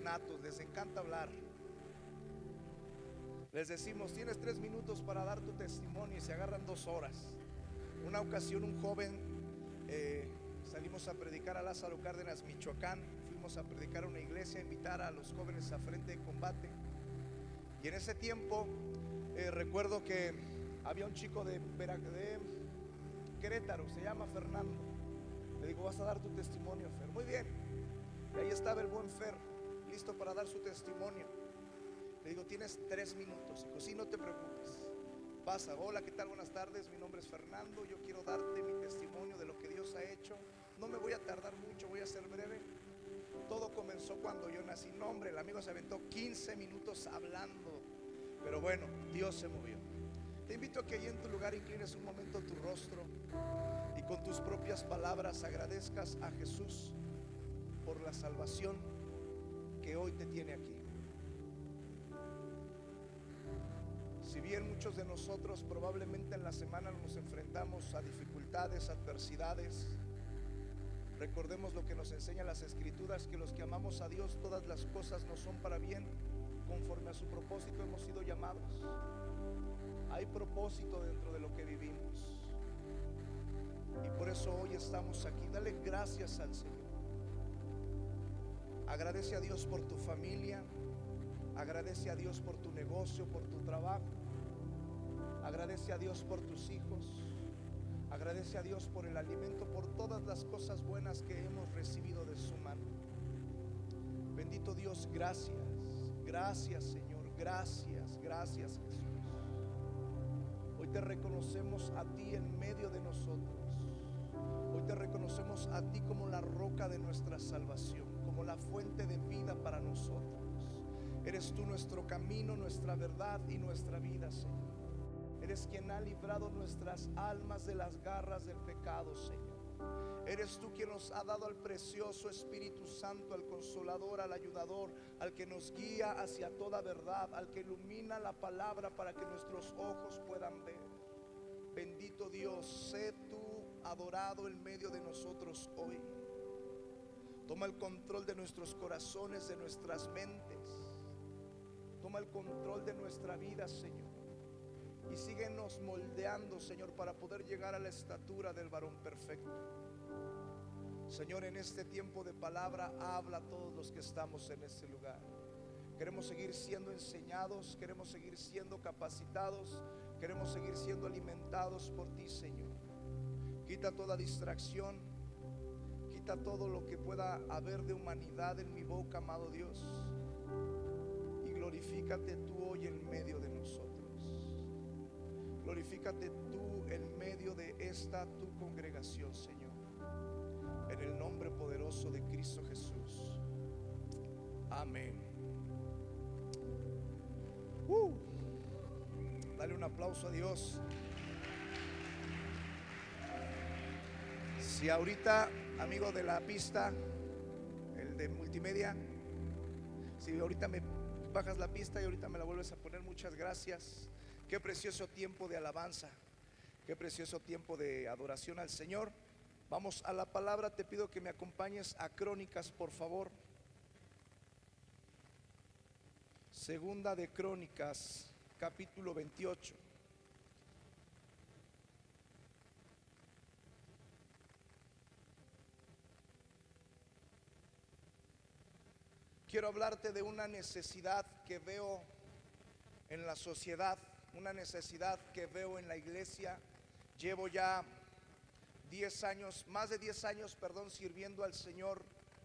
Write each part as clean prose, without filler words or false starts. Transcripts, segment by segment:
natos, les encanta hablar. Les decimos, tienes 3 minutos para dar tu testimonio y se agarran 2 horas. Una ocasión un joven, salimos a predicar a Lázaro Cárdenas, Michoacán. Fuimos a predicar a una iglesia, a invitar a los jóvenes a frente de combate. Y en ese tiempo recuerdo que había un chico de Querétaro, se llama Fernando. Le digo, vas a dar tu testimonio, Fer. Muy bien. Y ahí estaba el buen Fer, listo para dar su testimonio. Le digo, tienes 3 minutos. Dijo, sí, no te preocupes. Pasa, hola, ¿qué tal? Buenas tardes, mi nombre es Fernando. Yo quiero darte mi testimonio de lo que Dios ha hecho. No me voy a tardar mucho, voy a ser breve. Todo comenzó cuando yo nací. No, hombre, el amigo se aventó 15 minutos hablando. Pero bueno, Dios se movió. Te invito a que ahí en tu lugar inclines un momento tu rostro y con tus propias palabras agradezcas a Jesús por la salvación que hoy te tiene aquí. Si bien muchos de nosotros probablemente en la semana nos enfrentamos a dificultades, adversidades, recordemos lo que nos enseñan las Escrituras, que los que amamos a Dios, todas las cosas nos son para bien, conforme a su propósito hemos sido llamados. Hay propósito dentro de lo que vivimos, y por eso hoy estamos aquí. Dale gracias al Señor. Agradece a Dios por tu familia, agradece a Dios por tu negocio, por tu trabajo, agradece a Dios por tus hijos, agradece a Dios por el alimento, por todas las cosas buenas que hemos recibido de su mano. Bendito Dios, gracias, gracias Señor, gracias, gracias Jesús. Hoy te reconocemos a ti en medio de nosotros. Hoy te reconocemos a ti como la roca de nuestra salvación, como la fuente de vida para nosotros. Eres tú nuestro camino, nuestra verdad y nuestra vida, Señor. Eres quien ha librado nuestras almas de las garras del pecado, Señor. Eres tú quien nos ha dado al precioso Espíritu Santo, al Consolador, al Ayudador, al que nos guía hacia toda verdad, al que ilumina la palabra para que nuestros ojos puedan ver. Bendito Dios, sé tú adorado en medio de nosotros hoy. Toma el control de nuestros corazones, de nuestras mentes. Toma el control de nuestra vida, Señor. Y síguenos moldeando, Señor, para poder llegar a la estatura del varón perfecto. Señor, en este tiempo de palabra, habla a todos los que estamos en este lugar. Queremos seguir siendo enseñados, queremos seguir siendo capacitados, queremos seguir siendo alimentados por ti, Señor. Quita toda distracción, quita todo lo que pueda haber de humanidad en mi boca, amado Dios, y glorifícate tú hoy en medio de nosotros. Glorifícate tú en medio de esta tu congregación, Señor, en el nombre poderoso de Cristo Jesús. Amén. Dale un aplauso a Dios. Si ahorita, amigo de la pista, el de multimedia, si ahorita me bajas la pista y ahorita me la vuelves a poner, muchas gracias. Qué precioso tiempo de alabanza, qué precioso tiempo de adoración al Señor. Vamos a la palabra. Te pido que me acompañes a Crónicas, por favor. Segunda de Crónicas, capítulo 28. Quiero hablarte de una necesidad que veo en la sociedad, una necesidad que veo en la iglesia. Llevo ya 10 años, más de 10 años, sirviendo al Señor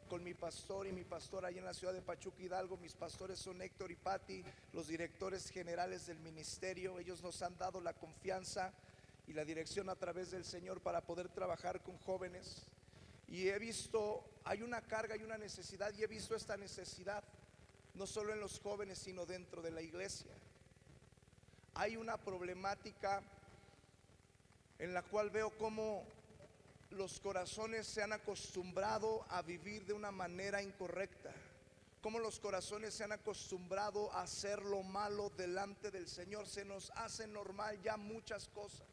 con mi pastor y mi pastora ahí en la ciudad de Pachuca, Hidalgo. Mis pastores son Héctor y Patti, los directores generales del ministerio. Ellos nos han dado la confianza y la dirección a través del Señor para poder trabajar con jóvenes. Y he visto, hay una carga y una necesidad, y he visto esta necesidad no solo en los jóvenes, sino dentro de la iglesia. Hay una problemática en la cual veo cómo los corazones se han acostumbrado a vivir de una manera incorrecta, cómo los corazones se han acostumbrado a hacer lo malo delante del Señor. Se nos hace normal ya muchas cosas.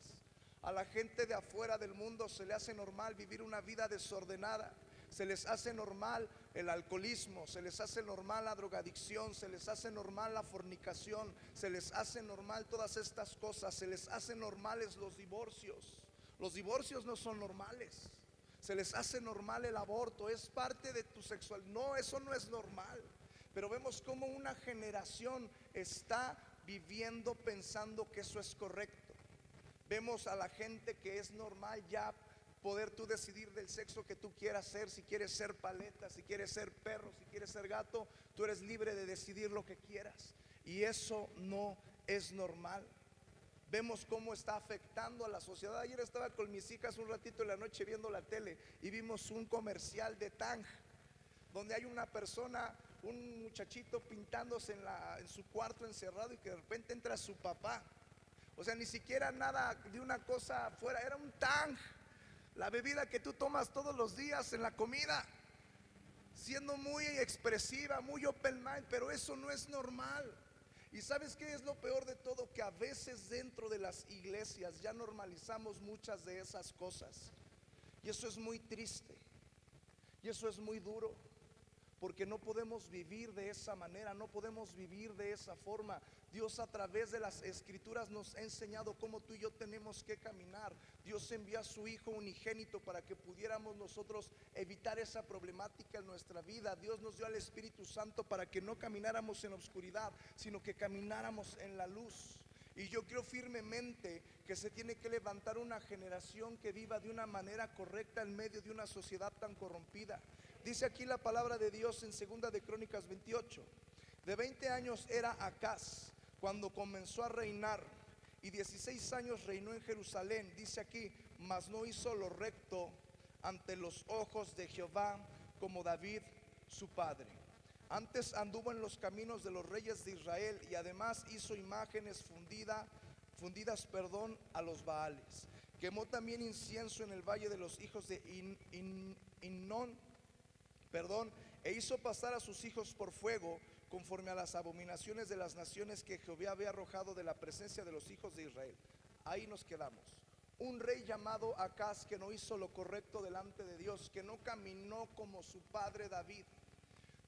A la gente de afuera del mundo se le hace normal vivir una vida desordenada. Se les hace normal el alcoholismo, se les hace normal la drogadicción, se les hace normal la fornicación, se les hace normal todas estas cosas, se les hace normales los divorcios. Los divorcios no son normales. Se les hace normal el aborto, es parte de tu sexualidad. No, eso no es normal. Pero vemos cómo una generación está viviendo pensando que eso es correcto. Vemos a la gente que es normal ya poder tú decidir del sexo que tú quieras ser. Si quieres ser paleta, si quieres ser perro, si quieres ser gato, tú eres libre de decidir lo que quieras. Y eso no es normal. Vemos cómo está afectando a la sociedad. Ayer estaba con mis hijas un ratito en la noche viendo la tele y vimos un comercial de Tang, donde hay una persona, un muchachito pintándose en su cuarto encerrado, y que de repente entra su papá. O sea, ni siquiera nada de una cosa afuera, era un Tang, la bebida que tú tomas todos los días en la comida, siendo muy expresiva, muy open mind, pero eso no es normal. Y ¿sabes qué es lo peor de todo? Que a veces dentro de las iglesias ya normalizamos muchas de esas cosas. Y eso es muy triste. Y eso es muy duro. Porque no podemos vivir de esa manera, no podemos vivir de esa forma. Dios a través de las escrituras nos ha enseñado cómo tú y yo tenemos que caminar. Dios envió a su Hijo unigénito para que pudiéramos nosotros evitar esa problemática en nuestra vida. Dios nos dio al Espíritu Santo para que no camináramos en oscuridad, sino que camináramos en la luz. Y yo creo firmemente que se tiene que levantar una generación que viva de una manera correcta en medio de una sociedad tan corrompida. Dice aquí la palabra de Dios en 2 de Crónicas 28. De 20 años era Acaz cuando comenzó a reinar, y 16 años reinó en Jerusalén. Dice aquí: mas no hizo lo recto ante los ojos de Jehová como David su padre. Antes anduvo en los caminos de los reyes de Israel, y además hizo imágenes fundidas a los Baales. Quemó también incienso en el valle de los hijos de Hinnom, e hizo pasar a sus hijos por fuego, conforme a las abominaciones de las naciones que Jehová había arrojado de la presencia de los hijos de Israel. Ahí nos quedamos. Un rey llamado Acaz que no hizo lo correcto delante de Dios, que no caminó como su padre David.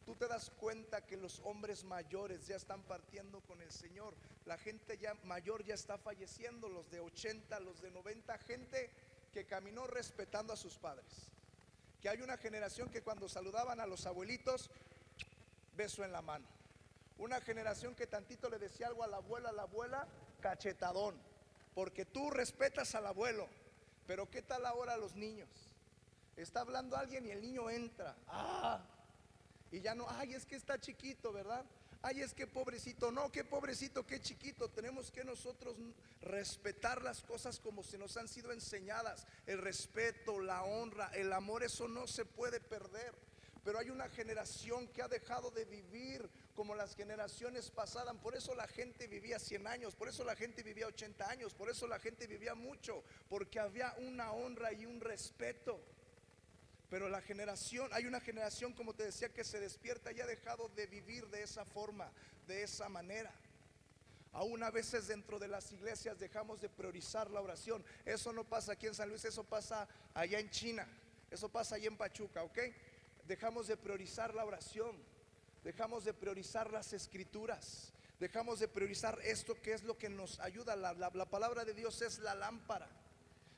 Tú te das cuenta que los hombres mayores ya están partiendo con el Señor. La gente ya mayor ya está falleciendo, los de 80, los de 90, gente que caminó respetando a sus padres. Que hay una generación que cuando saludaban a los abuelitos, beso en la mano. Una generación que tantito le decía algo a la abuela, cachetadón, porque tú respetas al abuelo. Pero ¿qué tal ahora los niños? Está hablando alguien y el niño entra, y ya no, ay, es que está chiquito, ¿verdad? Ay, es que pobrecito. No, qué pobrecito, qué chiquito. Tenemos que nosotros respetar las cosas como se nos han sido enseñadas. El respeto, la honra, el amor, eso no se puede perder. Pero hay una generación que ha dejado de vivir como las generaciones pasadas. Por eso la gente vivía 100 años, por eso la gente vivía 80 años, por eso la gente vivía mucho, porque había una honra y un respeto. Pero hay una generación, como te decía, que se despierta y ha dejado de vivir de esa forma, de esa manera. Aún a veces dentro de las iglesias dejamos de priorizar la oración. Eso no pasa aquí en San Luis, eso pasa allá en China, eso pasa allá en Pachuca, ¿ok? Dejamos de priorizar la oración, dejamos de priorizar las escrituras, dejamos de priorizar esto que es lo que nos ayuda. La palabra de Dios es la lámpara.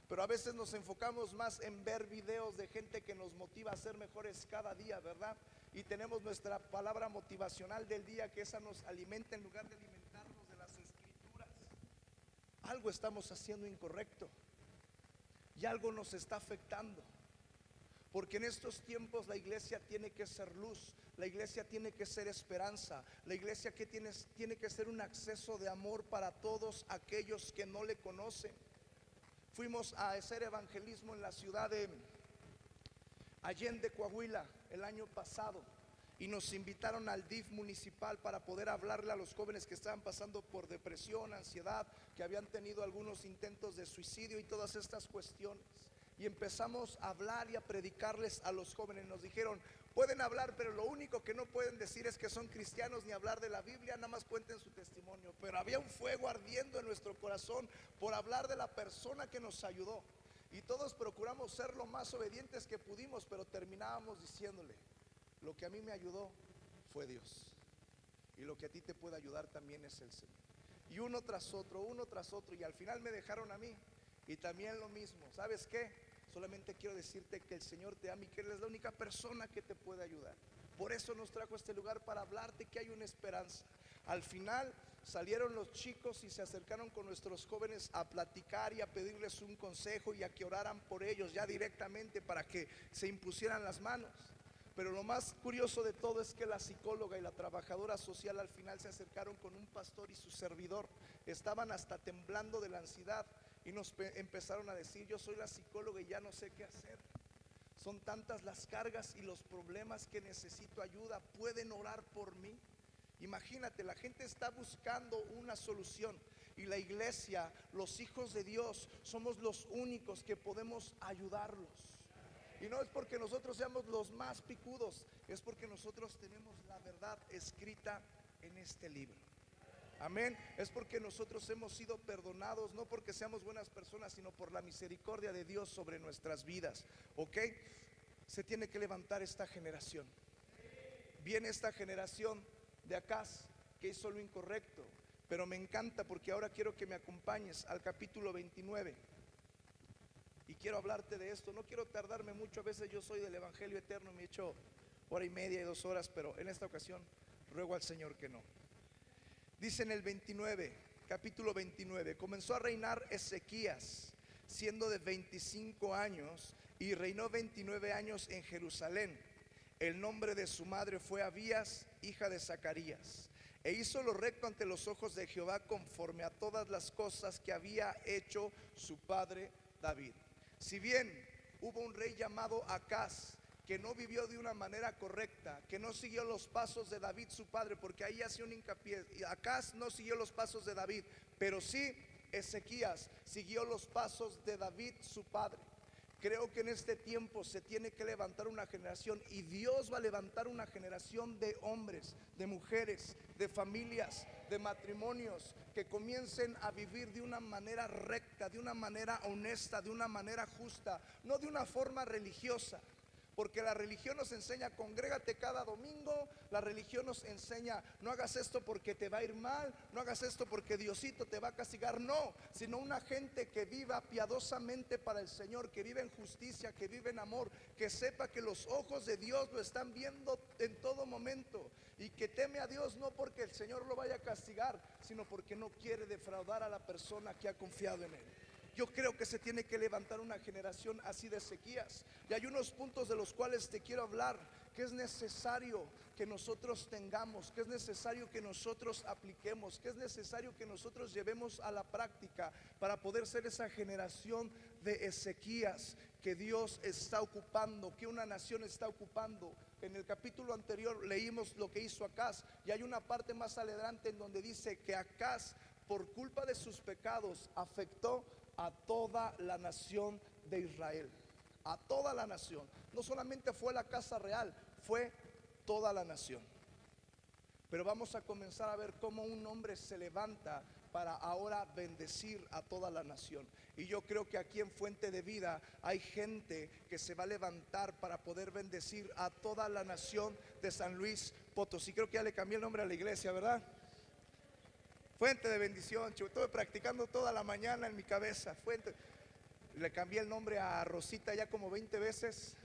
Pero a veces nos enfocamos más en ver videos de gente que nos motiva a ser mejores cada día, ¿verdad? Y tenemos nuestra palabra motivacional del día, que esa nos alimenta en lugar de alimentarnos de las escrituras. Algo estamos haciendo incorrecto y algo nos está afectando. Porque en estos tiempos la iglesia tiene que ser luz, la iglesia tiene que ser esperanza, la iglesia que tiene que ser un acceso de amor para todos aquellos que no le conocen. Fuimos a hacer evangelismo en la ciudad de Allende, Coahuila, el año pasado, y nos invitaron al DIF municipal para poder hablarle a los jóvenes que estaban pasando por depresión, ansiedad, que habían tenido algunos intentos de suicidio y todas estas cuestiones. Y empezamos a hablar y a predicarles a los jóvenes. Nos dijeron: pueden hablar, pero lo único que no pueden decir es que son cristianos, ni hablar de la Biblia, nada más cuenten su testimonio. Pero había un fuego ardiendo en nuestro corazón por hablar de la persona que nos ayudó. Y todos procuramos ser lo más obedientes que pudimos, pero terminábamos diciéndole: lo que a mí me ayudó fue Dios, y lo que a ti te puede ayudar también es el Señor. Y uno tras otro, y al final me dejaron a mí. Y también lo mismo. ¿Sabes qué? Solamente quiero decirte que el Señor te ama y que Él es la única persona que te puede ayudar. Por eso nos trajo a este lugar, para hablarte que hay una esperanza. Al final salieron los chicos y se acercaron con nuestros jóvenes a platicar y a pedirles un consejo y a que oraran por ellos ya directamente, para que se impusieran las manos. Pero lo más curioso de todo es que la psicóloga y la trabajadora social al final se acercaron con un pastor y su servidor. Estaban hasta temblando de la ansiedad y nos empezaron a decir: yo soy la psicóloga y ya no sé qué hacer. Son tantas las cargas y los problemas que necesito ayuda. ¿Pueden orar por mí? Imagínate, la gente está buscando una solución, y la iglesia, los hijos de Dios, somos los únicos que podemos ayudarlos. Y no es porque nosotros seamos los más picudos, es porque nosotros tenemos la verdad escrita en este libro. Amén. Es porque nosotros hemos sido perdonados, no porque seamos buenas personas, sino por la misericordia de Dios sobre nuestras vidas. ¿Ok? Se tiene que levantar esta generación. Viene esta generación de Acaz que hizo lo incorrecto, pero me encanta porque ahora quiero que me acompañes al capítulo 29. Y quiero hablarte de esto. No quiero tardarme mucho. A veces yo soy del Evangelio Eterno, me he hecho hora y media y 2 horas, pero en esta ocasión ruego al Señor que no. Dice en el 29, capítulo 29: comenzó a reinar Ezequías siendo de 25 años y reinó 29 años en Jerusalén. El nombre de su madre fue Abías, hija de Zacarías. E hizo lo recto ante los ojos de Jehová, conforme a todas las cosas que había hecho su padre David. Si bien hubo un rey llamado Acaz, que no vivió de una manera correcta, que no siguió los pasos de David su padre, porque ahí hacía un hincapié. Acaz no siguió los pasos de David, pero sí Ezequías siguió los pasos de David su padre. Creo que en este tiempo se tiene que levantar una generación, y Dios va a levantar una generación de hombres, de mujeres, de familias, de matrimonios, que comiencen a vivir de una manera recta, de una manera honesta, de una manera justa, no de una forma religiosa. Porque la religión nos enseña: congrégate cada domingo. La religión nos enseña: no hagas esto porque te va a ir mal, no hagas esto porque Diosito te va a castigar. No, sino una gente que viva piadosamente para el Señor, que vive en justicia, que vive en amor, que sepa que los ojos de Dios lo están viendo en todo momento, y que teme a Dios no porque el Señor lo vaya a castigar, sino porque no quiere defraudar a la persona que ha confiado en Él. Yo creo que se tiene que levantar una generación así de Ezequías. Y hay unos puntos de los cuales te quiero hablar, que es necesario que nosotros tengamos, que es necesario que nosotros apliquemos, que es necesario que nosotros llevemos a la práctica, para poder ser esa generación de Ezequías que Dios está ocupando, que una nación está ocupando. En el capítulo anterior leímos lo que hizo Acaz, y hay una parte más adelante en donde dice que Acaz, por culpa de sus pecados, afectó a toda la nación de Israel. A toda la nación. No solamente fue la casa real, fue toda la nación. Pero vamos a comenzar a ver cómo un hombre se levanta para ahora bendecir a toda la nación. Y yo creo que aquí en Fuente de Vida hay gente que se va a levantar para poder bendecir a toda la nación de San Luis Potosí. Creo que ya le cambié el nombre a la iglesia, ¿verdad? Fuente de bendición. Estuve practicando toda la mañana en mi cabeza. Le cambié el nombre a Rosita ya como 20 veces.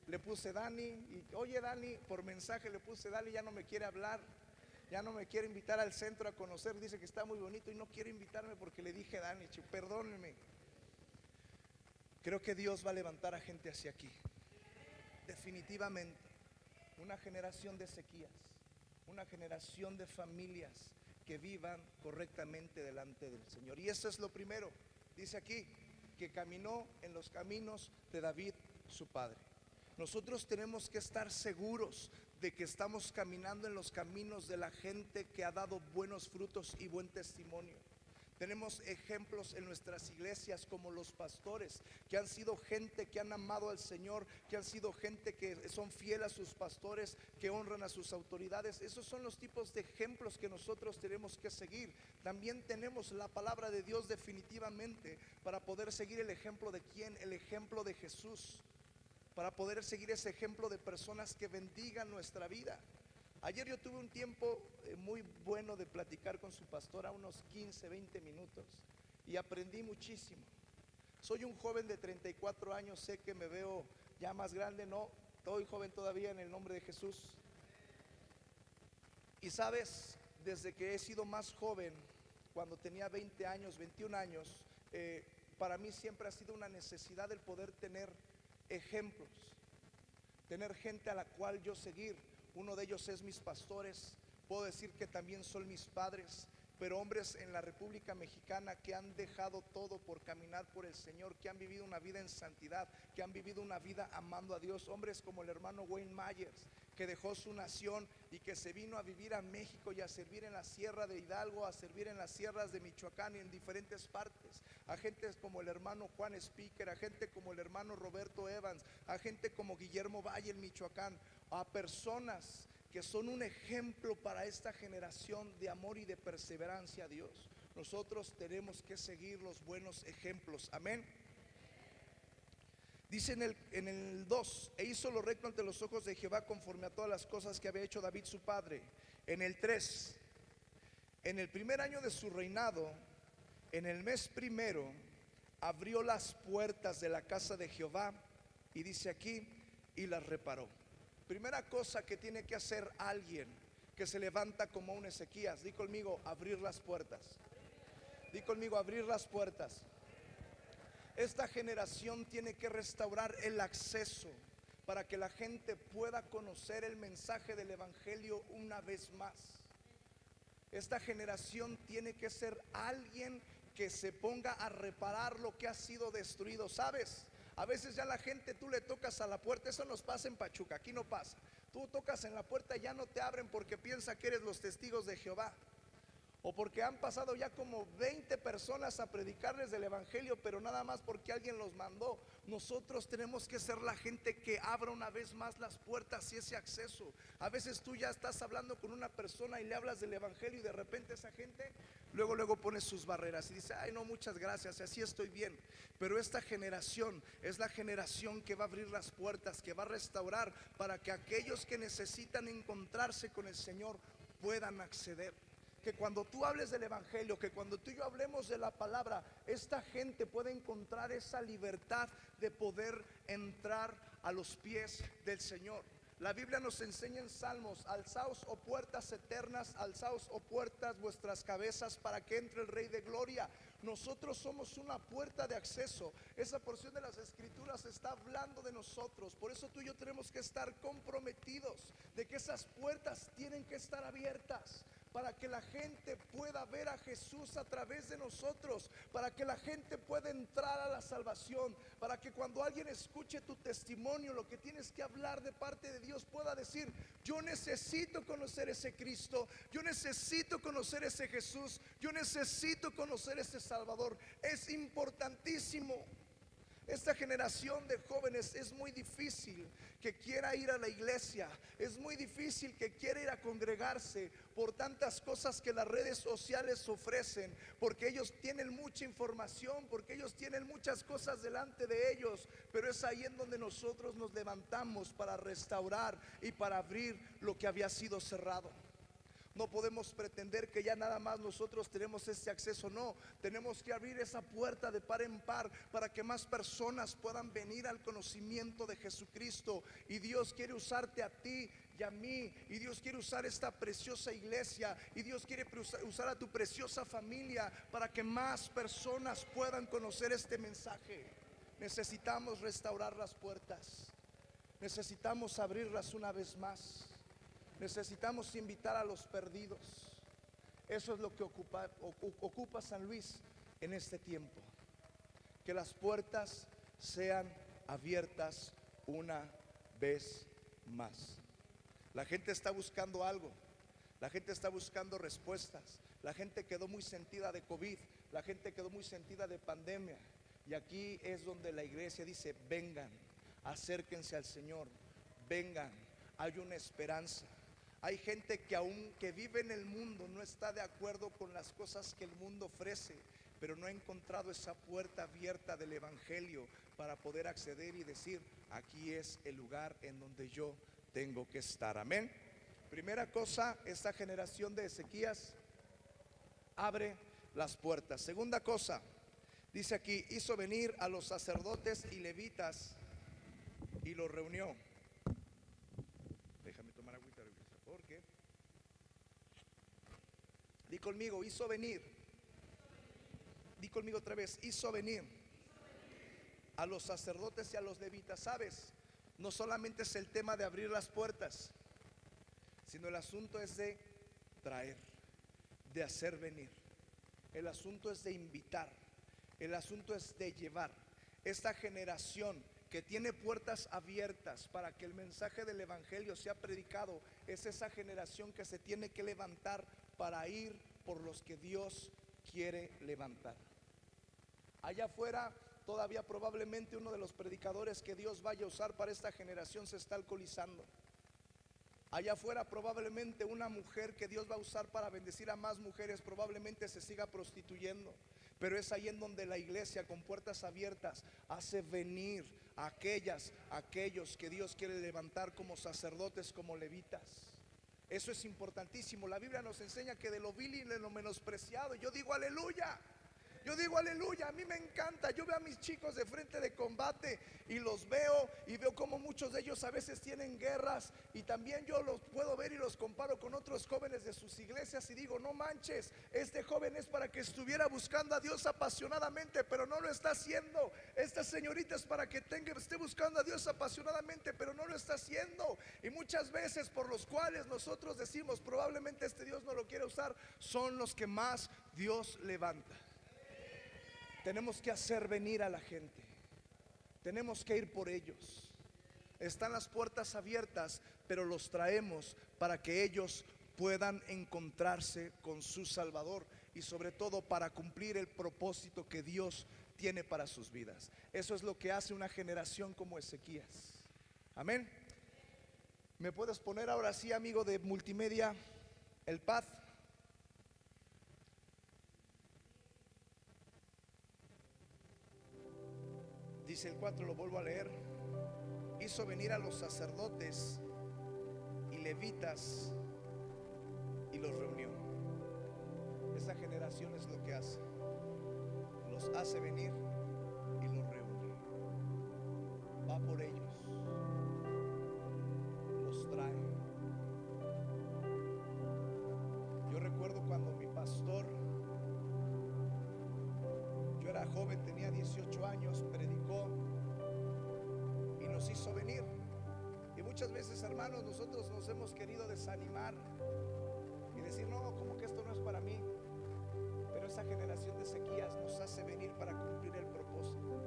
Le puse Dani, y oye Dani, por mensaje le puse Dani, ya no me quiere hablar, ya no me quiere invitar al centro a conocer, dice que está muy bonito y no quiere invitarme porque le dije Dani. Perdónenme. Creo que Dios va a levantar a gente hacia aquí, definitivamente. Una generación de Ezequías, una generación de familias que vivan correctamente delante del Señor. Y eso es lo primero. Dice aquí que caminó en los caminos de David su padre. Nosotros tenemos que estar seguros de que estamos caminando en los caminos de la gente que ha dado buenos frutos y buen testimonio. Tenemos ejemplos en nuestras iglesias como los pastores, que han sido gente que han amado al Señor, que han sido gente que son fieles a sus pastores, que honran a sus autoridades. Esos son los tipos de ejemplos que nosotros tenemos que seguir. También tenemos la palabra de Dios definitivamente para poder seguir el ejemplo de quién, el ejemplo de Jesús, para poder seguir ese ejemplo de personas que bendigan nuestra vida. Ayer yo tuve un tiempo muy bueno de platicar con su pastora, unos 15, 20 minutos, y aprendí muchísimo. Soy un joven de 34 años, sé que me veo ya más grande, no, estoy joven todavía en el nombre de Jesús. Y sabes, desde que he sido más joven, cuando tenía 20 años, 21 años, para mí siempre ha sido una necesidad el poder tener ejemplos, tener gente a la cual yo seguir. Uno de ellos es mis pastores, puedo decir que también son mis padres, pero hombres en la República Mexicana que han dejado todo por caminar por el Señor, que han vivido una vida en santidad, que han vivido una vida amando a Dios. Hombres como el hermano Wayne Myers, que dejó su nación y que se vino a vivir a México y a servir en la sierra de Hidalgo, a servir en las sierras de Michoacán y en diferentes partes. A gente como el hermano Juan Speaker, a gente como el hermano Roberto Evans, a gente como Guillermo Valle en Michoacán, a personas que son un ejemplo para esta generación de amor y de perseverancia a Dios. Nosotros tenemos que seguir los buenos ejemplos, amén. Dice en el 2, e hizo lo recto ante los ojos de Jehová conforme a todas las cosas que había hecho David su padre. En el 3, en el primer año de su reinado, en el mes primero, abrió las puertas de la casa de Jehová, y dice aquí, y las reparó. Primera cosa que tiene que hacer alguien que se levanta como un Ezequías, di conmigo, abrir las puertas. Di conmigo, abrir las puertas. Esta generación tiene que restaurar el acceso para que la gente pueda conocer el mensaje del evangelio una vez más. Esta generación tiene que ser alguien que se ponga a reparar lo que ha sido destruido. ¿Sabes? A veces ya la gente, tú le tocas a la puerta, eso nos pasa en Pachuca, aquí no pasa. Tú tocas en la puerta y ya no te abren porque piensa que eres los testigos de Jehová, o porque han pasado ya como 20 personas a predicarles del evangelio, pero nada más porque alguien los mandó. Nosotros tenemos que ser la gente que abra una vez más las puertas y ese acceso. A veces tú ya estás hablando con una persona y le hablas del evangelio y de repente esa gente luego pone sus barreras y dice, ay no, muchas gracias, así estoy bien. Pero esta generación es la generación que va a abrir las puertas, que va a restaurar para que aquellos que necesitan encontrarse con el Señor puedan acceder. Que cuando tú hables del evangelio, que cuando tú y yo hablemos de la palabra, esta gente puede encontrar esa libertad de poder entrar a los pies del Señor. La Biblia nos enseña en Salmos, alzaos o puertas eternas, alzaos o puertas vuestras cabezas para que entre el Rey de Gloria. Nosotros somos una puerta de acceso. Esa porción de las escrituras está hablando de nosotros. Por eso tú y yo tenemos que estar comprometidos de que esas puertas tienen que estar abiertas, para que la gente pueda ver a Jesús a través de nosotros, para que la gente pueda entrar a la salvación, para que cuando alguien escuche tu testimonio, lo que tienes que hablar de parte de Dios, pueda decir, yo necesito conocer ese Cristo, yo necesito conocer ese Jesús, yo necesito conocer ese Salvador. Es importantísimo. Esta generación de jóvenes es muy difícil que quiera ir a la iglesia, es muy difícil que quiera ir a congregarse por tantas cosas que las redes sociales ofrecen, porque ellos tienen mucha información, porque ellos tienen muchas cosas delante de ellos. Pero es ahí en donde nosotros nos levantamos para restaurar y para abrir lo que había sido cerrado. No podemos pretender que ya nada más nosotros tenemos este acceso. No, tenemos que abrir esa puerta de par en par para que más personas puedan venir al conocimiento de Jesucristo. Y Dios quiere usarte a ti y a mí, y Dios quiere usar esta preciosa iglesia, y Dios quiere usar a tu preciosa familia para que más personas puedan conocer este mensaje. Necesitamos restaurar las puertas, necesitamos abrirlas una vez más. Necesitamos invitar a los perdidos. Eso es lo que ocupa San Luis en este tiempo. Que las puertas sean abiertas una vez más. La gente está buscando algo. La gente está buscando respuestas. La gente quedó muy sentida de COVID. La gente quedó muy sentida de pandemia. Y aquí es donde la iglesia dice: vengan, acérquense al Señor, vengan, hay una esperanza. Hay gente que aún que vive en el mundo no está de acuerdo con las cosas que el mundo ofrece, pero no ha encontrado esa puerta abierta del evangelio para poder acceder y decir: aquí es el lugar en donde yo tengo que estar. Amén. Primera cosa, esta generación de Ezequías abre las puertas. Segunda cosa, dice aquí: hizo venir a los sacerdotes y levitas y los reunió. Déjame tomar agüita, porque di conmigo: hizo venir. Di conmigo otra vez: hizo venir a los sacerdotes y a los levitas. Sabes, no solamente es el tema de abrir las puertas, sino el asunto es de traer, de hacer venir. El asunto es de invitar. El asunto es de llevar. Esta generación que tiene puertas abiertas para que el mensaje del evangelio sea predicado, es esa generación que se tiene que levantar para ir por los que Dios quiere levantar. Allá afuera todavía probablemente uno de los predicadores que Dios vaya a usar para esta generación se está alcoholizando. Allá afuera probablemente una mujer que Dios va a usar para bendecir a más mujeres probablemente se siga prostituyendo. Pero es ahí en donde la iglesia, con puertas abiertas, hace venir a aquellos que Dios quiere levantar como sacerdotes, como levitas. Eso es importantísimo. La Biblia nos enseña que de lo vil y de lo menospreciado, yo digo aleluya. Yo digo aleluya, a mí me encanta. Yo veo a mis chicos de frente de combate y los veo y veo como muchos de ellos a veces tienen guerras, y también yo los puedo ver y los comparo con otros jóvenes de sus iglesias y digo: no manches, este joven es para que estuviera buscando a Dios apasionadamente, pero no lo está haciendo. Esta señorita es para que esté buscando a Dios apasionadamente, pero no lo está haciendo. Y muchas veces por los cuales nosotros decimos: probablemente este Dios no lo quiere usar, son los que más Dios levanta. Tenemos que hacer venir a la gente. Tenemos que ir por ellos. Están las puertas abiertas, pero los traemos para que ellos puedan encontrarse con su Salvador y sobre todo para cumplir el propósito que Dios tiene para sus vidas. Eso es lo que hace una generación como Ezequías. Amén. ¿Me puedes poner ahora sí, amigo de multimedia, el pad? Dice el 4, lo vuelvo a leer: hizo venir a los sacerdotes y levitas y los reunió. Esa generación es lo que hace: los hace venir y los reúne. Va por ellos, los trae. Yo recuerdo cuando mi pastor, yo era joven, tenía 18 años, predicó y nos hizo venir. Y muchas veces, hermanos, nosotros nos hemos querido desanimar y decir: no, como que esto no es para mí. Pero esa generación de Ezequías nos hace venir para cumplir el propósito.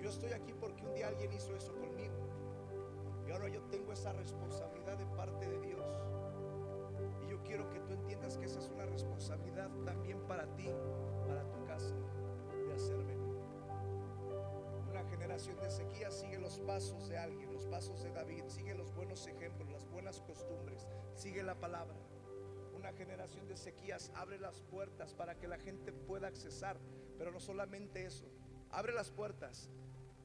Yo estoy aquí porque un día alguien hizo eso conmigo, y ahora yo tengo esa responsabilidad de parte de Dios. Y yo quiero que tú entiendas que esa es una responsabilidad también para ti, para tu casa, de hacer venir. Una generación de Ezequías sigue los pasos de alguien, los pasos de David, sigue los buenos ejemplos, las buenas costumbres, sigue la palabra. Una generación de Ezequías abre las puertas para que la gente pueda accesar, pero no solamente eso, abre las puertas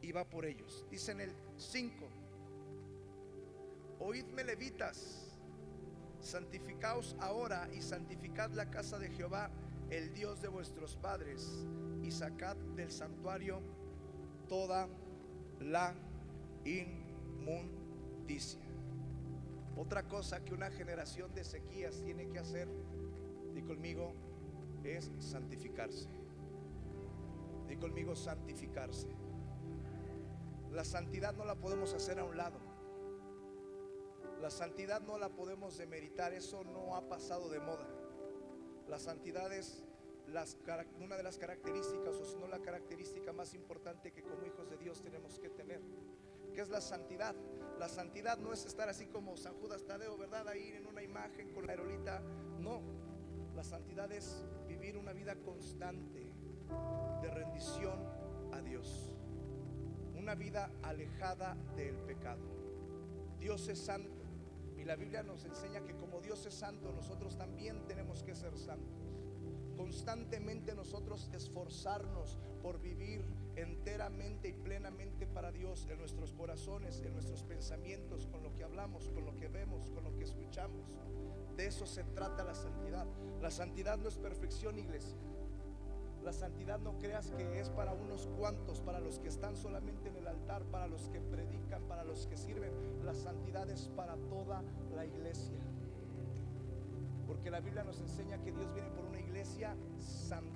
y va por ellos. Dice en el 5: oídme, levitas, santificaos ahora y santificad la casa de Jehová, el Dios de vuestros padres, y sacad del santuario toda la inmundicia. Otra cosa que una generación de Ezequías tiene que hacer, di conmigo, es santificarse. Di conmigo: santificarse. La santidad no la podemos hacer a un lado. La santidad no la podemos demeritar. Eso no ha pasado de moda. La santidad es una de las características, o si no la característica más importante que como hijos de Dios tenemos que tener. ¿Qué es la santidad? La santidad no es estar así como San Judas Tadeo, ¿verdad? Ahí en una imagen con la aerolita. No, la santidad es vivir una vida constante de rendición a Dios, una vida alejada del pecado. Dios es santo y la Biblia nos enseña que como Dios es santo, nosotros también tenemos que ser santos. Constantemente nosotros esforzarnos por vivir enteramente y plenamente para Dios, en nuestros corazones, en nuestros pensamientos, con lo que hablamos, con lo que vemos, con lo que escuchamos. De eso se trata la santidad. La santidad no es perfección, iglesia. La santidad no creas que es para unos cuantos, para los que están solamente en el altar, para los que predican, para los que sirven. La santidad es para toda la iglesia, porque la Biblia nos enseña que Dios viene por una iglesia santa,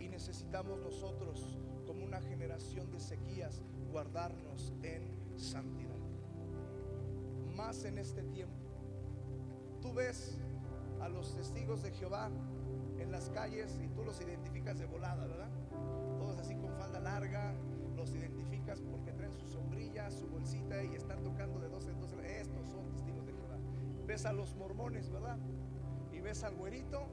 y necesitamos nosotros, como una generación de Ezequías, guardarnos en santidad. Más en este tiempo. Tú ves a los testigos de Jehová en las calles y tú los identificas de volada, ¿verdad? Todos así con falda larga, los identificas porque traen su sombrilla, su bolsita y están tocando de 12 en 12. Estos son testigos de Jehová. Ves a los mormones, ¿verdad? Y ves al güerito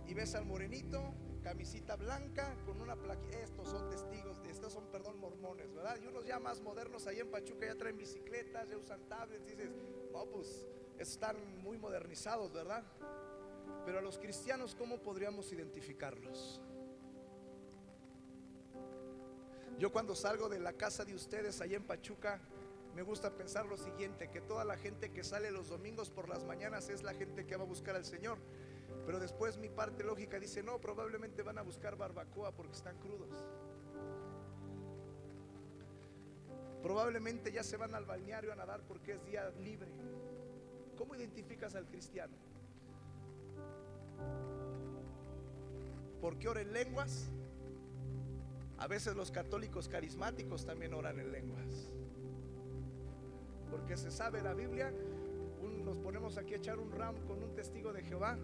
y ves al morenito, camisita blanca con una plaquita. Estos son testigos, estos son, perdón, mormones, ¿verdad? Y unos ya más modernos ahí en Pachuca ya traen bicicletas, ya usan tablets. Dices, no, pues están muy modernizados, ¿verdad? Pero a los cristianos, ¿cómo podríamos identificarlos? Yo cuando salgo de la casa de ustedes allá en Pachuca, me gusta pensar lo siguiente: que toda la gente que sale los domingos por las mañanas es la gente que va a buscar al Señor. Pero después mi parte lógica dice, no, probablemente van a buscar barbacoa porque están crudos. Probablemente ya se van al balneario a nadar porque es día libre. ¿Cómo identificas al cristiano? ¿Por qué ora en lenguas? A veces los católicos carismáticos también oran en lenguas, porque se sabe la Biblia. Nos ponemos aquí a echar un round con un testigo de Jehová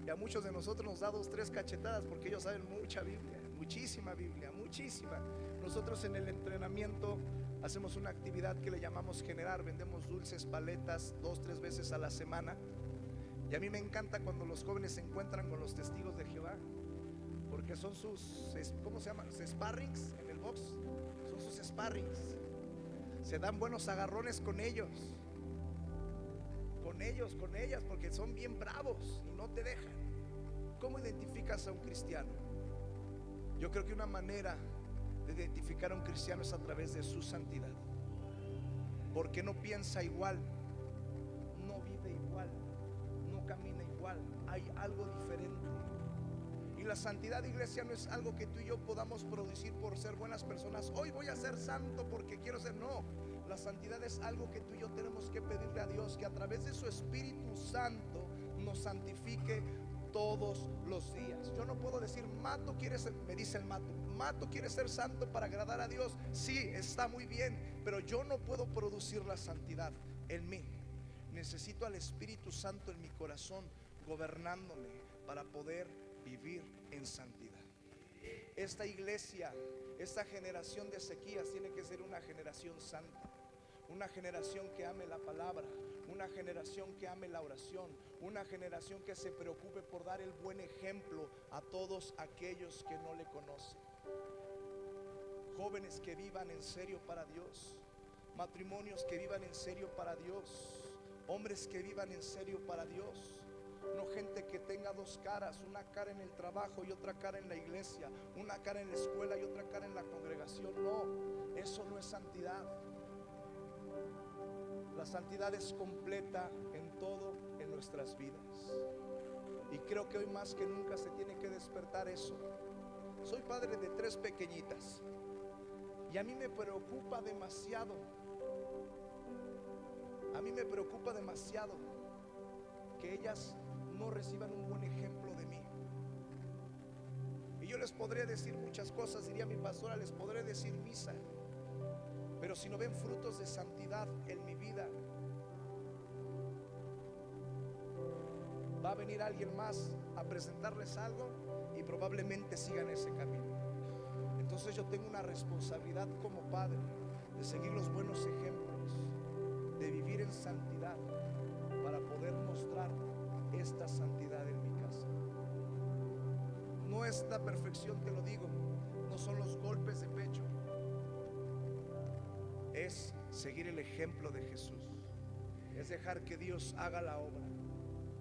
y a muchos de nosotros nos da 2, 3 cachetadas porque ellos saben mucha Biblia, muchísima Biblia, muchísima. Nosotros en el entrenamiento hacemos una actividad que le llamamos generar. Vendemos dulces, paletas 2, 3 veces a la semana. Y a mí me encanta cuando los jóvenes se encuentran con los testigos de Jehová, porque son sus, ¿cómo se llaman? Sparrings en el box. Son sus sparrings. Se dan buenos agarrones con ellos, con ellas, porque son bien bravos y no te dejan. ¿Cómo identificas a un cristiano? Yo creo que una manera de identificar a un cristiano es a través de su santidad, porque no piensa igual, no vive igual, no camina igual, hay algo diferente. Y la santidad, iglesia, no es algo que tú y yo podamos producir por ser buenas personas. Hoy voy a ser santo porque quiero ser. No, la santidad es algo que tú y yo tenemos que pedirle a Dios, que a través de su Espíritu Santo nos santifique todos los días. Yo no puedo decir, Mato quiere ser, me dice el Mato quiere ser santo para agradar a Dios. Sí, está muy bien, pero yo no puedo producir la santidad en mí. Necesito al Espíritu Santo en mi corazón gobernándome para poder vivir en santidad. Esta iglesia, esta generación de Ezequías tiene que ser una generación santa, una generación que ame la palabra, una generación que ame la oración, una generación que se preocupe por dar el buen ejemplo a todos aquellos que no le conocen. Jóvenes que vivan en serio para Dios, matrimonios que vivan en serio para Dios, hombres que vivan en serio para Dios. No gente que tenga 2 caras, una cara en el trabajo y otra cara en la iglesia, una cara en la escuela y otra cara en la congregación. No, eso no es santidad. La santidad es completa en todo en nuestras vidas, y creo que hoy más que nunca se tiene que despertar eso. Soy padre de 3 pequeñitas y a mí me preocupa demasiado. A mí me preocupa demasiado que ellas no reciban un buen ejemplo de mí. Y yo les podré decir muchas cosas, diría mi pastora, les podré decir misa, pero si no ven frutos de santidad en mi vida, va a venir alguien más a presentarles algo y probablemente sigan ese camino. Entonces yo tengo una responsabilidad como padre de seguir los buenos ejemplos, de vivir en santidad para poder mostrar esta santidad en mi casa. No es la perfección, te lo digo, no son los golpes de pecho, es seguir el ejemplo de Jesús, es dejar que Dios haga la obra.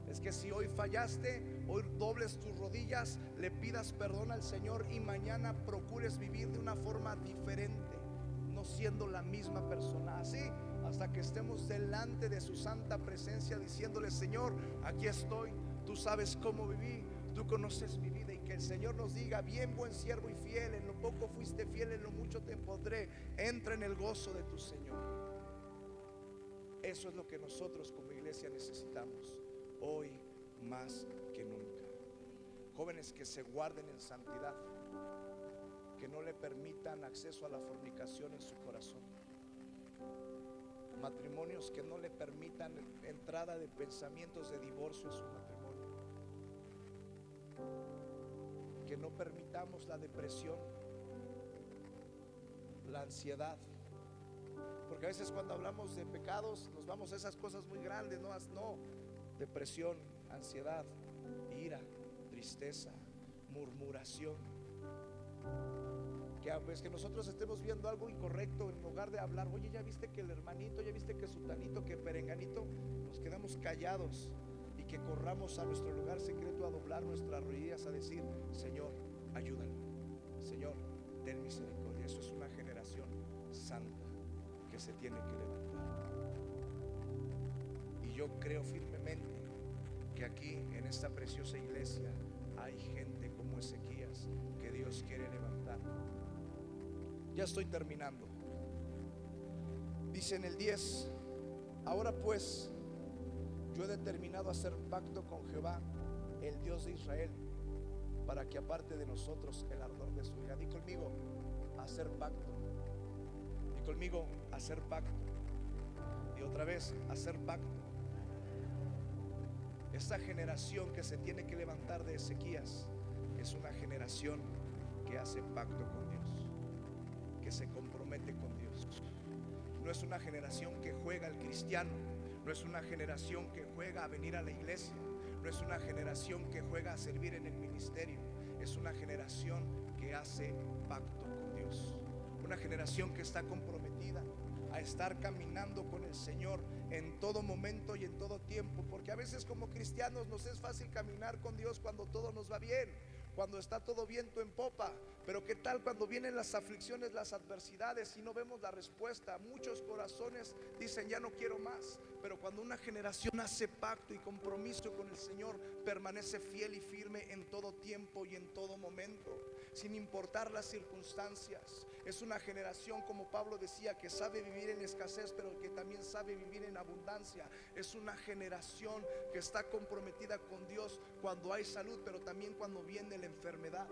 Es que si hoy fallaste, hoy dobles tus rodillas, le pidas perdón al Señor y mañana procures vivir de una forma diferente, no siendo la misma persona. Así hasta que estemos delante de su santa presencia diciéndole: Señor, aquí estoy, tú sabes cómo viví, tú conoces mi vida. Y que el Señor nos diga: bien, buen siervo y fiel, en lo poco fuiste fiel, en lo mucho te pondré, entra en el gozo de tu Señor. Eso es lo que nosotros como iglesia necesitamos hoy más que nunca. Jóvenes que se guarden en santidad, que no le permitan acceso a la fornicación en su corazón. Matrimonios que no le permitan entrada de pensamientos de divorcio en su matrimonio. Que no permitamos la depresión, la ansiedad. Porque a veces cuando hablamos de pecados nos vamos a esas cosas muy grandes, no, depresión, ansiedad, ira, tristeza, murmuración. Que pues que nosotros estemos viendo algo incorrecto, en lugar de hablar: oye, ya viste que el hermanito, ya viste que sutanito, que perenganito, nos quedamos callados y que corramos a nuestro lugar secreto a doblar nuestras rodillas, a decir: Señor, ayúdame, Señor, ten misericordia. Eso es una generación santa que se tiene que levantar. Y yo creo firmemente que aquí en esta preciosa iglesia hay gente como Ezequías que Dios quiere levantar. Ya estoy terminando. Dice en el 10: ahora pues, yo he determinado hacer pacto con Jehová, el Dios de Israel, para que aparte de nosotros el ardor de su ira. Di conmigo: hacer pacto. Di conmigo: hacer pacto. Y otra vez: hacer pacto. Esta generación que se tiene que levantar de Ezequías es una generación que hace pacto con Dios, que se compromete con Dios. No es una generación que juega al cristiano, no es una generación que juega a venir a la iglesia, no es una generación que juega a servir en el ministerio. Es una generación que hace pacto con Dios, una generación que está comprometida a estar caminando con el Señor en todo momento y en todo tiempo. Porque a veces como cristianos nos es fácil caminar con Dios cuando todo nos va bien, cuando está todo viento en popa. Pero qué tal cuando vienen las aflicciones, las adversidades y no vemos la respuesta. Muchos corazones dicen: ya no quiero más. Pero cuando una generación hace pacto y compromiso con el Señor, permanece fiel y firme en todo tiempo y en todo momento, sin importar las circunstancias. Es una generación, como Pablo decía, que sabe vivir en escasez, pero que también sabe vivir en abundancia. Es una generación que está comprometida con Dios cuando hay salud, pero también cuando viene la enfermedad.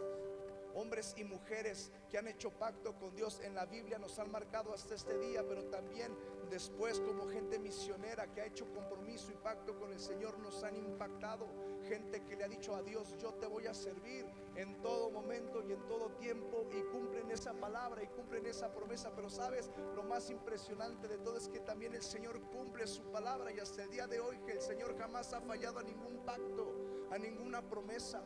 Hombres y mujeres que han hecho pacto con Dios en la Biblia nos han marcado hasta este día, pero también después como gente misionera que ha hecho compromiso y pacto con el Señor nos han impactado. Gente que le ha dicho a Dios: yo te voy a servir en todo momento y en todo tiempo, y cumplen esa palabra y cumplen esa promesa. Pero sabes, lo más impresionante de todo es que también el Señor cumple su palabra, y hasta el día de hoy que el Señor jamás ha fallado a ningún pacto, a ninguna promesa.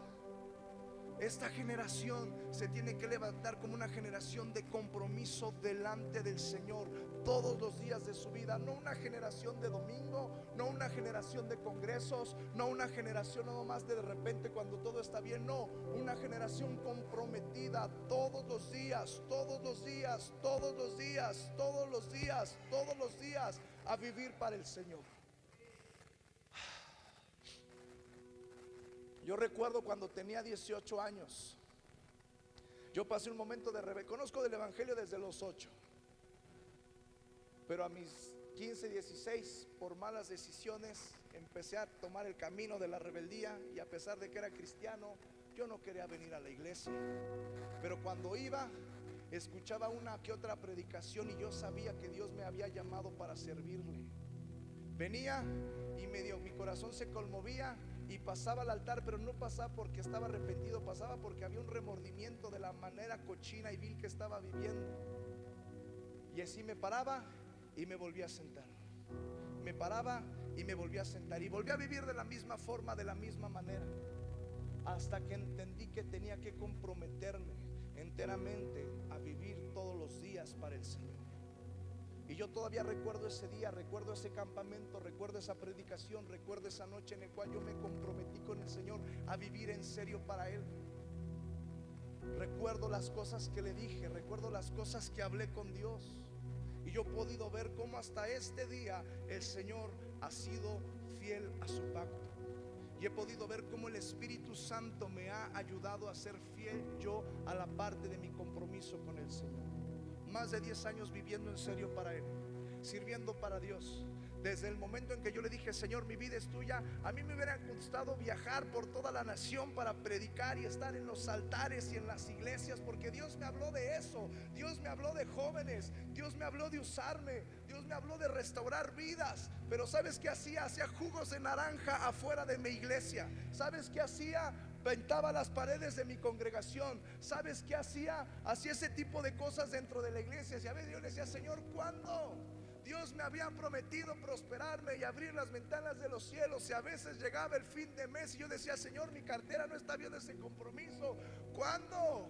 Esta generación se tiene que levantar como una generación de compromiso delante del Señor todos los días de su vida. No una generación de domingo, no una generación de congresos, no una generación nada más de repente cuando todo está bien. No, una generación comprometida todos los días, todos los días, todos los días, todos los días, todos los días, a vivir para el Señor. Yo recuerdo cuando tenía 18 años, yo pasé un momento de rebelión. Conozco del evangelio desde los 8, pero a mis 15, 16, por malas decisiones, empecé a tomar el camino de la rebeldía. Y a pesar de que era cristiano, yo no quería venir a la iglesia. Pero cuando iba, escuchaba una que otra predicación y yo sabía que Dios me había llamado para servirle. Venía y mi corazón se conmovía y pasaba al altar, pero no pasaba porque estaba arrepentido, pasaba porque había un remordimiento de la manera cochina y vil que estaba viviendo. Y así me paraba y me volvía a sentar. me paraba y me volví a sentar y volví a vivir de la misma forma, de la misma manera, hasta que entendí que tenía que comprometerme enteramente a vivir todos los días para el Señor. Y yo todavía recuerdo ese día, recuerdo ese campamento, recuerdo esa predicación, recuerdo esa noche en la cual yo me comprometí con el Señor a vivir en serio para Él. Recuerdo las cosas que le dije, recuerdo las cosas que hablé con Dios. Y yo he podido ver cómo hasta este día el Señor ha sido fiel a su pacto. Y he podido ver cómo el Espíritu Santo me ha ayudado a ser fiel yo a la parte de mi compromiso con el Señor. Más de 10 años viviendo en serio para Él, sirviendo para Dios. Desde el momento en que yo le dije: Señor, mi vida es tuya, a mí me hubiera gustado viajar por toda la nación para predicar y estar en los altares y en las iglesias, porque Dios me habló de eso. Dios me habló de jóvenes, Dios me habló de usarme, Dios me habló de restaurar vidas. Pero ¿sabes qué hacía? Hacía jugos de naranja afuera de mi iglesia. ¿Sabes qué hacía? Pintaba las paredes de mi congregación. ¿Sabes qué hacía? Hacía ese tipo de cosas dentro de la iglesia. Y a veces yo le decía: Señor, ¿cuándo? Dios me había prometido prosperarme y abrir las ventanas de los cielos. Y a veces llegaba el fin de mes y yo decía: Señor, mi cartera no está viendo ese compromiso, ¿cuándo?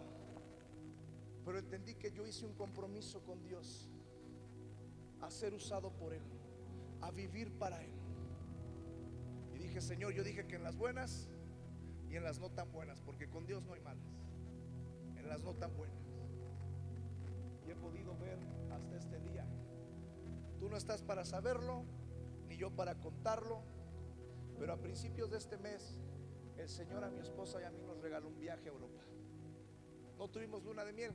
Pero entendí que yo hice un compromiso con Dios a ser usado por Él, a vivir para Él. Y dije: Señor, yo dije que en las buenas y en las no tan buenas, porque con Dios no hay malas, en las no tan buenas. Y he podido ver hasta este día. Tú no estás para saberlo, ni yo para contarlo, pero a principios de este mes el Señor a mi esposa y a mí nos regaló un viaje a Europa. No tuvimos luna de miel.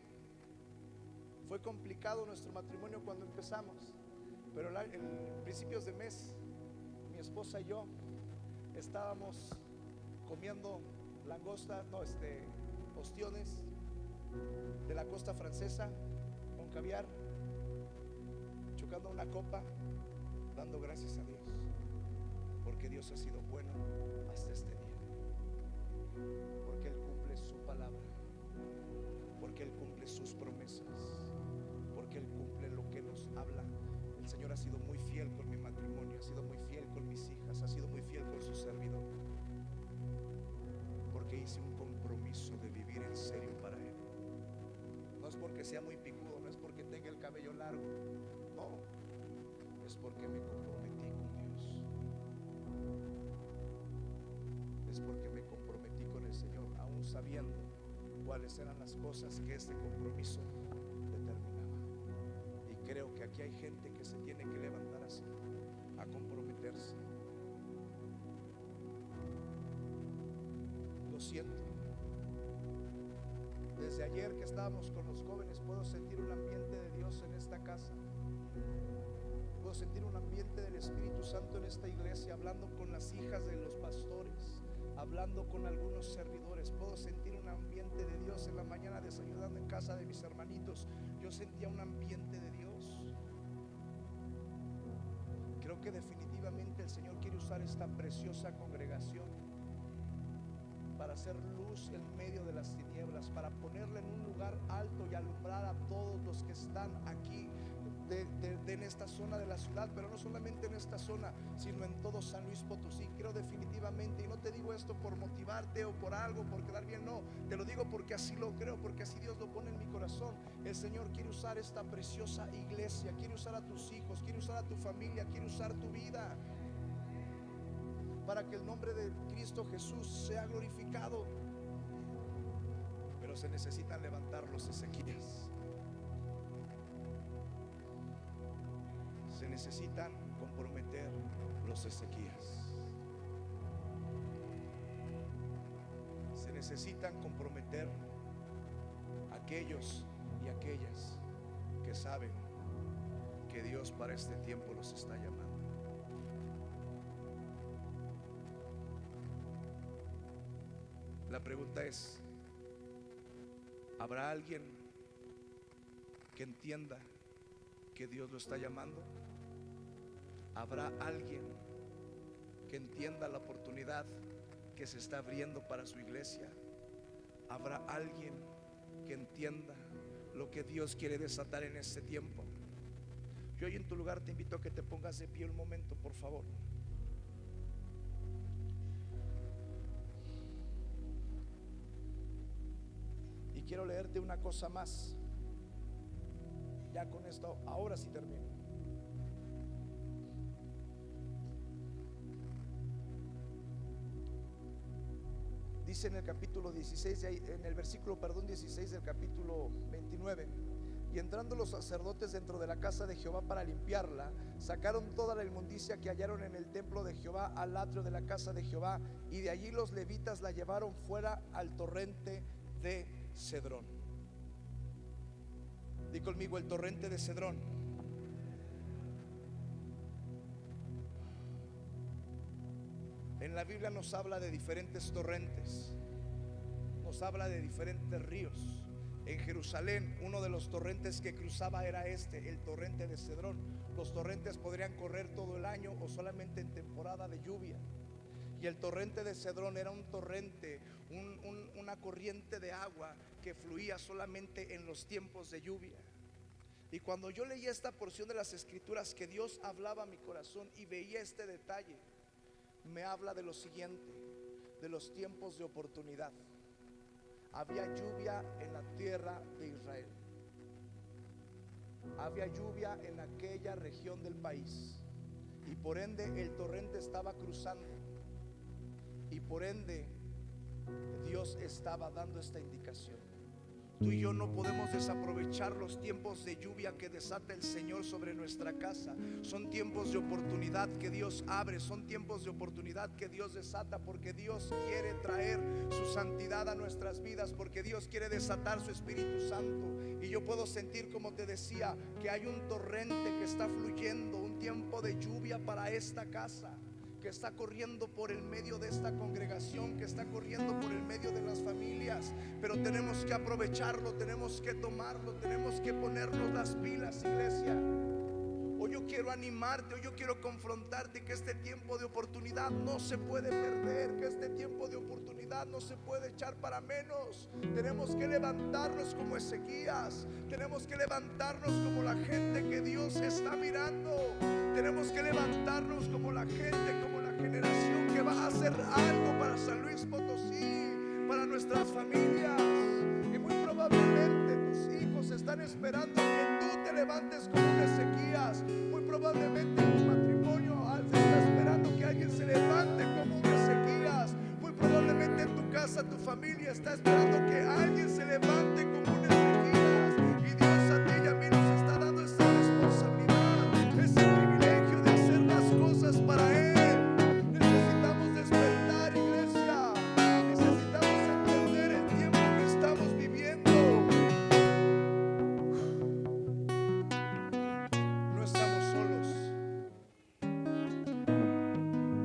Fue complicado nuestro matrimonio cuando empezamos, pero en principios de mes mi esposa y yo estábamos comiendo langosta, ostiones de la costa francesa con caviar, chocando una copa, dando gracias a Dios, porque Dios ha sido bueno hasta este día, porque Él cumple su palabra, porque Él cumple sus promesas, porque Él cumple lo que nos habla. El Señor ha sido muy fiel con mi matrimonio, ha sido muy fiel con mis hijas, ha sido muy fiel con su servidor, porque hice un compromiso de vivir en serio para Él. No es porque sea muy picudo, no es porque tenga el cabello largo, no, es porque me comprometí con Dios, es porque me comprometí con el Señor, aún sabiendo cuáles eran las cosas que este compromiso determinaba. Y creo que aquí hay gente que se tiene que levantar así, a comprometerse. Lo siento, desde ayer que estábamos con los jóvenes puedo sentir un ambiente de Dios en esta casa. Puedo sentir un ambiente del Espíritu Santo en esta iglesia, hablando con las hijas de los pastores, hablando con algunos servidores. Puedo sentir un ambiente de Dios en la mañana desayunando en casa de mis hermanitos. Yo sentía un ambiente de Dios. Creo que definitivamente el Señor quiere usar esta preciosa congregación para hacer luz en medio de las tinieblas, para ponerla en un lugar alto y alumbrar a todos los que están aquí en esta zona de la ciudad, pero no solamente en esta zona, sino en todo San Luis Potosí. Creo definitivamente, y no te digo esto por motivarte o por algo, por quedar bien, no, te lo digo porque así lo creo, porque así Dios lo pone en mi corazón. El Señor quiere usar esta preciosa iglesia, quiere usar a tus hijos, quiere usar a tu familia, quiere usar tu vida, para que el nombre de Cristo Jesús sea glorificado. Pero se necesitan levantar los Ezequías. Se necesitan comprometer los Ezequías. Se necesitan comprometer aquellos y aquellas que saben que Dios para este tiempo los está llamando. La pregunta es: ¿habrá alguien que entienda que Dios lo está llamando? ¿Habrá alguien que entienda la oportunidad que se está abriendo para su iglesia? ¿Habrá alguien que entienda lo que Dios quiere desatar en este tiempo? Yo ahí en tu lugar te invito a que te pongas de pie un momento, por favor. Y quiero leerte una cosa más. Ya con esto, ahora sí termino. Dice en el capítulo 16, en el versículo, 16 del capítulo 29: y entrando los sacerdotes dentro de la casa de Jehová para limpiarla, sacaron toda la inmundicia que hallaron en el templo de Jehová al atrio de la casa de Jehová, y de allí los levitas la llevaron fuera al torrente de Cedrón. Di conmigo: el torrente de Cedrón. En la Biblia nos habla de diferentes torrentes, nos habla de diferentes ríos. En Jerusalén, uno de los torrentes que cruzaba era el torrente de Cedrón. Los torrentes podrían correr todo el año o solamente en temporada de lluvia. Y el torrente de Cedrón era un torrente, una corriente de agua que fluía solamente en los tiempos de lluvia. Y cuando yo leía esta porción de las escrituras, que Dios hablaba a mi corazón y veía este detalle, me habla de lo siguiente: de los tiempos de oportunidad. Había lluvia en la tierra de Israel, había lluvia en aquella región del país, y por ende el torrente estaba cruzando, y por ende Dios estaba dando esta indicación. Tú y yo no podemos desaprovechar los tiempos de lluvia que desata el Señor sobre nuestra casa. Son tiempos de oportunidad que Dios abre, son tiempos de oportunidad que Dios desata, porque Dios quiere traer su santidad a nuestras vidas, porque Dios quiere desatar su Espíritu Santo. Y yo puedo sentir, como te decía, que hay un torrente que está fluyendo, un tiempo de lluvia para esta casa, que está corriendo por el medio de esta congregación, que está corriendo por el medio de las familias. Pero tenemos que aprovecharlo, tenemos que tomarlo, tenemos que ponernos las pilas, iglesia. Hoy yo quiero animarte, hoy yo quiero confrontarte que este tiempo de oportunidad no se puede perder, que este tiempo de oportunidad no se puede echar para menos. Tenemos que levantarnos como Ezequías, tenemos que levantarnos como la gente que Dios está mirando. Tenemos que levantarnos como la gente, como la generación que va a hacer algo para San Luis Potosí, para nuestras familias. Y muy probablemente tus hijos están esperando que tú te levantes como un Ezequías. Muy probablemente en tu matrimonio está esperando que alguien se levante como un Ezequías. Muy probablemente en tu casa, tu familia está esperando que alguien se levante como un Ezequías. Y Dios a ti y a mí nos está dando esa responsabilidad, ese privilegio de hacer las cosas para Él. Necesitamos despertar, iglesia. Necesitamos entender el tiempo que estamos viviendo. No estamos solos.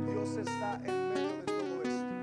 Dios está en medio de todo esto.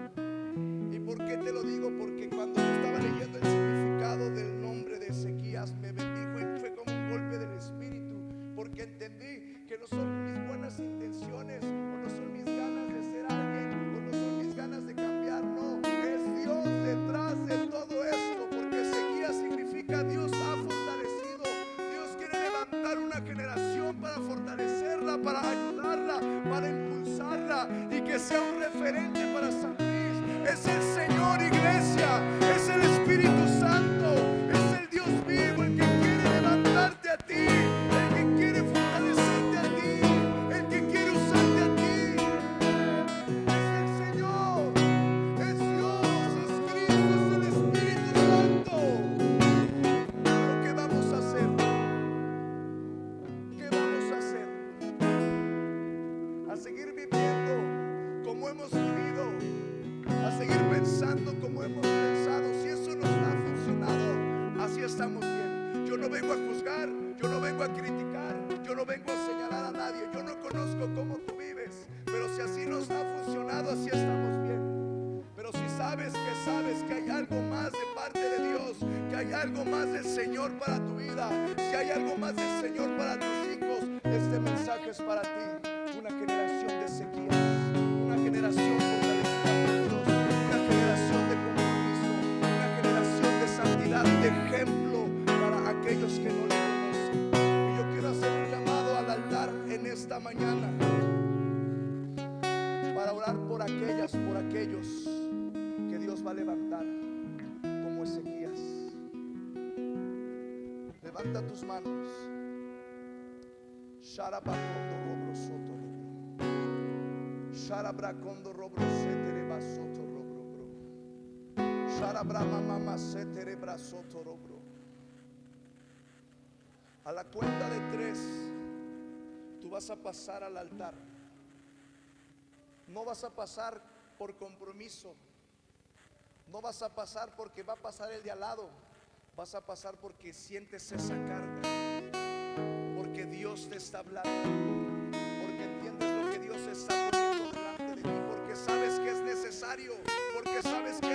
¿Y por qué te lo digo? Porque cuando yo estaba leyendo el significado del nombre de Ezequías, me bendijo y fue como un golpe del Espíritu, porque entendí que no son mis buenas intenciones, o no son mis ganas de ser alguien, o no son mis ganas de cambiar. No, es Dios detrás de todo esto, porque Ezequías significa Dios ha fortalecido. Dios quiere levantar una generación para fortalecerla, para ayudarla, para impulsarla, y que sea un referente para San Luis. Es el Señor, iglesia, es el Espíritu Santo, es el Dios vivo el que quiere levantarte a ti, el que quiere fortalecerte a ti, el que quiere usarte a ti. Es el Señor, es Dios, es Cristo, es el Espíritu Santo. Pero ¿qué vamos a hacer? ¿Qué vamos a hacer? A seguir viviendo como hemos vivido, a seguir pensando como hemos pensado. Si eso nos ha funcionado, así estamos bien. Yo no vengo a juzgar, yo no vengo a criticar, yo no vengo a señalar a nadie. Yo no conozco cómo tú vives, pero si así nos ha funcionado, así estamos bien. Pero si sabes que hay algo más de parte de Dios, que hay algo más del Señor para tu vida, si hay algo más del Señor para tus hijos, este mensaje es para ti. Una generación de Ezequías, una generación fortalecida por Dios, una generación de compromiso, una generación de santidad, de ejemplo para aquellos que no le conocen. Y yo quiero hacer un llamado a que Dios va a levantar como Ezequías. Levanta tus manos. Sharabacondo robro soto robro. Sharabracondo robro setere basoto robro bro. Sharabrama mama setere brasoto robro. A la cuenta de 3, tú vas a pasar al altar. No vas a pasar por compromiso. No vas a pasar porque va a pasar el de al lado. Vas a pasar porque sientes esa carga. Porque Dios te está hablando. Porque entiendes lo que Dios está poniendo delante de ti. Porque sabes que es necesario. Porque sabes que